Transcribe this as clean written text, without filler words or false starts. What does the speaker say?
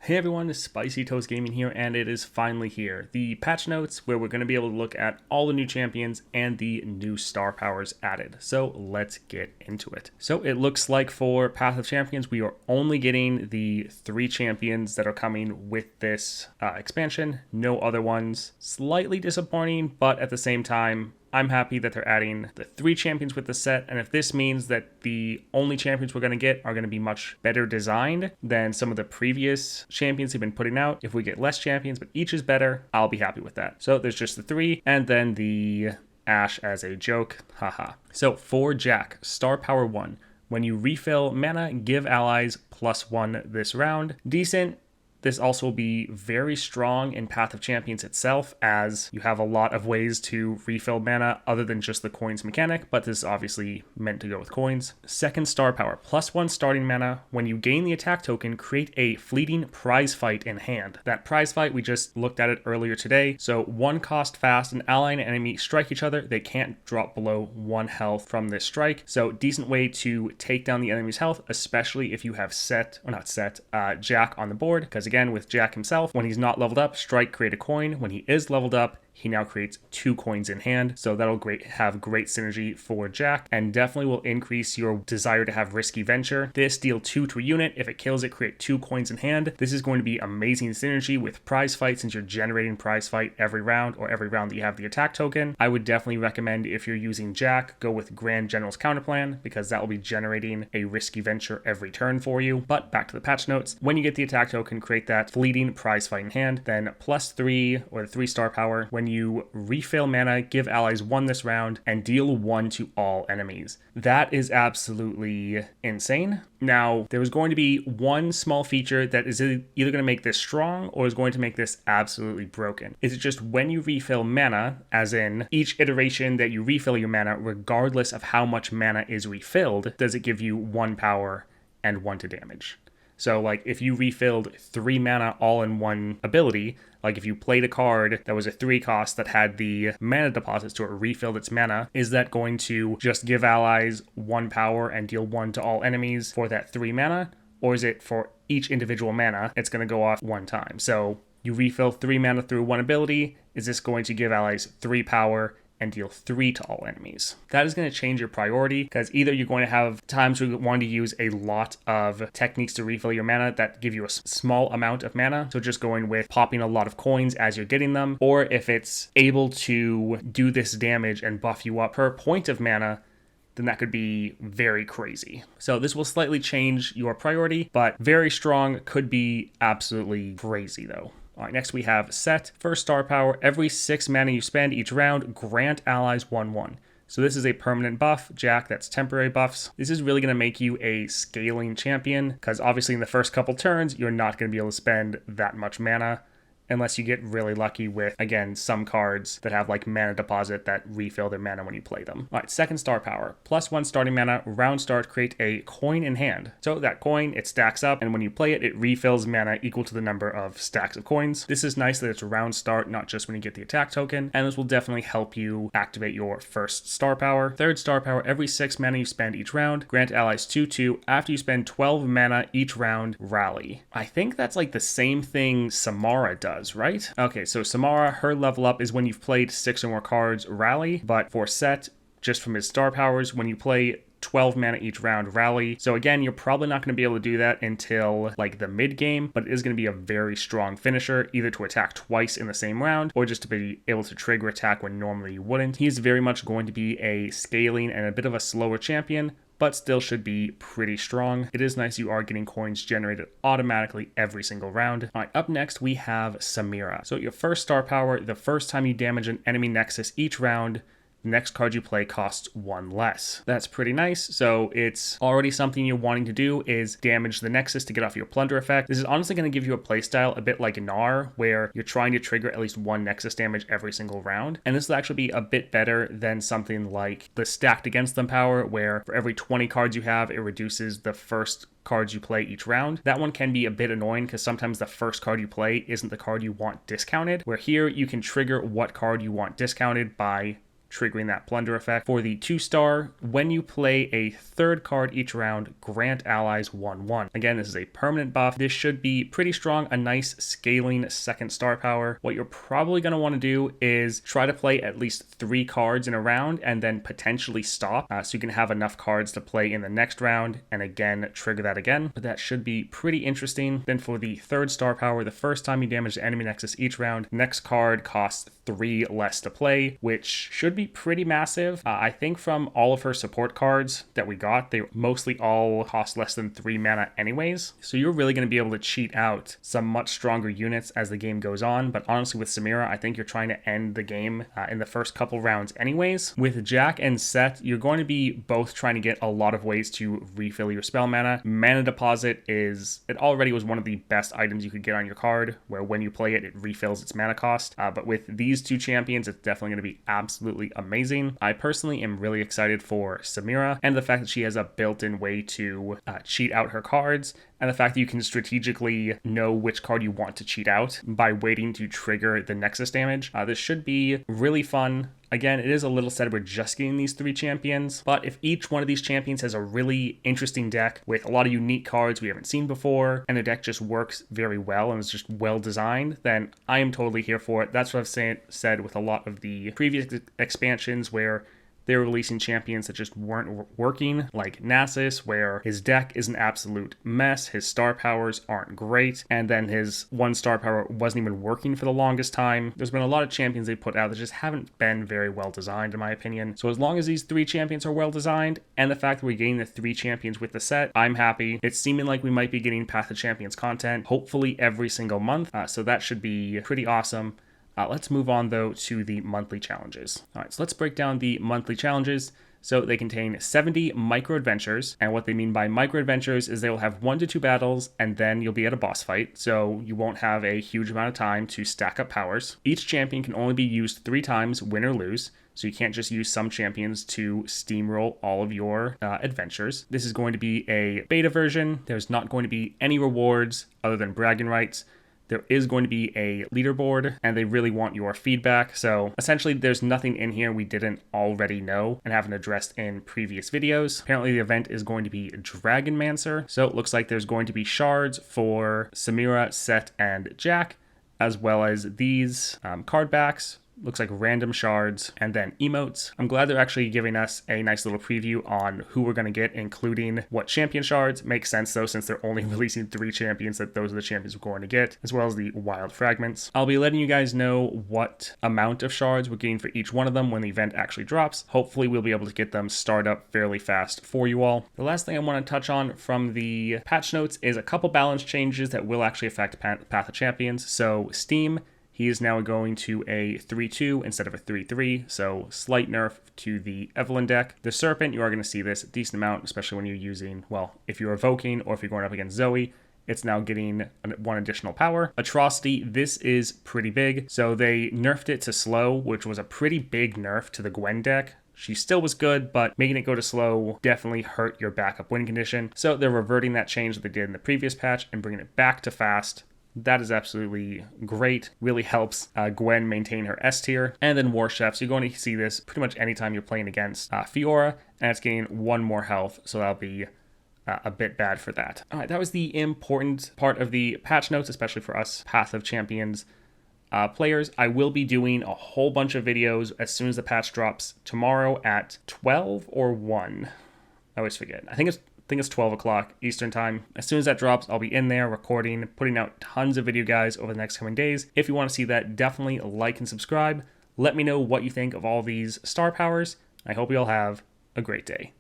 Hey everyone, Spicy Toast Gaming here, and it is finally here. The patch notes where we're going to be able to look at all the new champions and the new star powers added. So let's get into it. So it looks like for Path of Champions, we are only getting the 3 champions that are coming with this expansion. No other ones. Slightly disappointing, but at the same time, I'm happy that they're adding the 3 champions with the set, and if this means that the only champions we're going to get are going to be much better designed than some of the previous champions they've been putting out, if we get less champions, but each is better, I'll be happy with that. So there's just the 3, and then the Ashe as a joke, haha. So for Jack, Star Power 1, when you refill mana, give allies +1 this round. Decent. This also will be very strong in Path of Champions itself, as you have a lot of ways to refill mana other than just the coins mechanic, but this is obviously meant to go with coins. Second star power, +1 starting mana. When you gain the attack token, create a fleeting prize fight in hand. That prize fight, we just looked at it earlier today. So 1 cost fast, an ally and enemy strike each other. They can't drop below 1 health from this strike. So decent way to take down the enemy's health, especially if you have Jack on the board, because again, with Jack himself, when he's not leveled up, strike, create a coin. When he is leveled up, he now creates 2 coins in hand, so that'll have great synergy for Jack, and definitely will increase your desire to have Risky Venture. This deal 2 to a unit. If it kills it, create 2 coins in hand. This is going to be amazing synergy with prize fight, since you're generating prize fight every round, or every round that you have the attack token. I would definitely recommend, if you're using Jack, go with Grand General's Counterplan, because that will be generating a Risky Venture every turn for you. But back to the patch notes. When you get the attack token, create that fleeting prize fight in hand, then +3, or the 3 star power. When you refill mana, give allies 1 this round, and deal 1 to all enemies. That is absolutely insane. Now, there was going to be one small feature that is either going to make this strong or is going to make this absolutely broken. Is it just when you refill mana, as in each iteration that you refill your mana, regardless of how much mana is refilled, does it give you 1 power and 1 to damage? So like if you refilled 3 mana all in one ability, like if you played a card that was a 3 cost that had the mana deposits to it, refilled its mana, is that going to just give allies 1 power and deal 1 to all enemies for that 3 mana? Or is it for each individual mana, it's going to go off 1 time? So you refill 3 mana through 1 ability, is this going to give allies 3 power and deal 3 to all enemies? That is going to change your priority, because either you're going to have times where you want to use a lot of techniques to refill your mana that give you a small amount of mana, so just going with popping a lot of coins as you're getting them, or if it's able to do this damage and buff you up per point of mana, then that could be very crazy. So this will slightly change your priority, but very strong, could be absolutely crazy though. All right, next we have Set. First star power, every 6 mana you spend each round, grant allies 1/1. So this is a permanent buff. Jack, that's temporary buffs. This is really going to make you a scaling champion, because obviously in the first couple turns, you're not going to be able to spend that much mana, unless you get really lucky with, again, some cards that have like mana deposit that refill their mana when you play them. All right, second star power, +1 starting mana, round start, create a coin in hand. So that coin, it stacks up, and when you play it, it refills mana equal to the number of stacks of coins. This is nice that it's round start, not just when you get the attack token, and this will definitely help you activate your first star power. Third star power, every 6 mana you spend each round, grant allies 2/2. After you spend 12 mana each round, rally. I think that's like the same thing Samara does, right? Okay, so Samara, her level up is when you've played 6 or more cards, rally, but for Set, just from his star powers, when you play 12 mana each round, rally. So again, you're probably not going to be able to do that until like the mid game, but it is going to be a very strong finisher, either to attack twice in the same round or just to be able to trigger attack when normally you wouldn't. He's very much going to be a scaling and a bit of a slower champion, but still should be pretty strong. It is nice you are getting coins generated automatically every single round. All right, up next we have Samira. So your first star power, the first time you damage an enemy nexus each round, the next card you play costs 1 less. That's pretty nice. So it's already something you're wanting to do, is damage the Nexus to get off your Plunder effect. This is honestly going to give you a playstyle a bit like Gnar, where you're trying to trigger at least 1 Nexus damage every single round. And this will actually be a bit better than something like the Stacked Against Them power, where for every 20 cards you have, it reduces the first cards you play each round. That one can be a bit annoying because sometimes the first card you play isn't the card you want discounted, where here you can trigger what card you want discounted by triggering that plunder effect. For the 2-star, when you play a third card each round, grant allies 1/1. Again, this is a permanent buff. This should be pretty strong, a nice scaling second star power. What you're probably going to want to do is try to play at least 3 cards in a round and then potentially stop, so you can have enough cards to play in the next round and again trigger that again. But that should be pretty interesting. Then for the 3rd star power, the first time you damage the enemy nexus each round, next card costs 3 less to play, which should be pretty massive. I think from all of her support cards that we got, they mostly all cost less than 3 mana anyways. So you're really going to be able to cheat out some much stronger units as the game goes on. But honestly, with Samira, I think you're trying to end the game in the first couple rounds anyways. With Jack and Set, you're going to be both trying to get a lot of ways to refill your spell mana. Mana Deposit it already was one of the best items you could get on your card, where when you play it, it refills its mana cost. But with these 2 champions, it's definitely going to be absolutely amazing. I personally am really excited for Samira, and the fact that she has a built-in way to cheat out her cards, and the fact that you can strategically know which card you want to cheat out by waiting to trigger the Nexus damage. This should be really fun. Again, it is a little sad we're just getting these 3 champions, but if each one of these champions has a really interesting deck with a lot of unique cards we haven't seen before, and the deck just works very well and is just well designed, then I am totally here for it. That's what I've said with a lot of the previous expansions, where they were releasing champions that just weren't working, like Nasus, where his deck is an absolute mess, his star powers aren't great, and then his 1 star power wasn't even working for the longest time. There's been a lot of champions they put out that just haven't been very well designed, in my opinion. So as long as these 3 champions are well designed, and the fact that we're getting the 3 champions with the set, I'm happy. It's seeming like we might be getting Path of Champions content, hopefully every single month, so that should be pretty awesome. Let's move on, though, to the monthly challenges. All right, so let's break down the monthly challenges. So they contain 70 micro adventures, and what they mean by micro adventures is they will have 1 to 2 battles, and then you'll be at a boss fight, so you won't have a huge amount of time to stack up powers. Each champion can only be used 3 times, win or lose, so you can't just use some champions to steamroll all of your adventures. This is going to be a beta version. There's not going to be any rewards other than bragging rights. There is going to be a leaderboard, and they really want your feedback. So essentially, there's nothing in here we didn't already know and haven't addressed in previous videos. Apparently, the event is going to be Dragonmancer. So it looks like there's going to be shards for Samira, Set, and Jack, as well as these card backs. Looks like random shards, and then emotes. I'm glad they're actually giving us a nice little preview on who we're going to get, including what champion shards. Makes sense, though, since they're only releasing 3 champions, that those are the champions we're going to get, as well as the wild fragments. I'll be letting you guys know what amount of shards we're getting for each one of them when the event actually drops. Hopefully, we'll be able to get them started up fairly fast for you all. The last thing I want to touch on from the patch notes is a couple balance changes that will actually affect Path of Champions. So Steam, he is now going to a 3-2 instead of a 3-3, so slight nerf to the Evelyn deck. The Serpent, you are going to see this a decent amount, especially when you're using, well, if you're evoking or if you're going up against Zoe, it's now getting 1 additional power. Atrocity, this is pretty big. So they nerfed it to slow, which was a pretty big nerf to the Gwen deck. She still was good, but making it go to slow definitely hurt your backup win condition. So they're reverting that change that they did in the previous patch and bringing it back to fast. That is absolutely great. Really helps Gwen maintain her S tier. And then War Chef. So you're going to see this pretty much anytime you're playing against Fiora. And it's gaining 1 more health. So that'll be a bit bad for that. All right, that was the important part of the patch notes, especially for us Path of Champions players. I will be doing a whole bunch of videos as soon as the patch drops tomorrow at 12 or 1. I always forget. I think it's 12 o'clock Eastern time. As soon as that drops, I'll be in there recording, putting out tons of video guys over the next coming days. If you want to see that, definitely like and subscribe. Let me know what you think of all these star powers. I hope you all have a great day.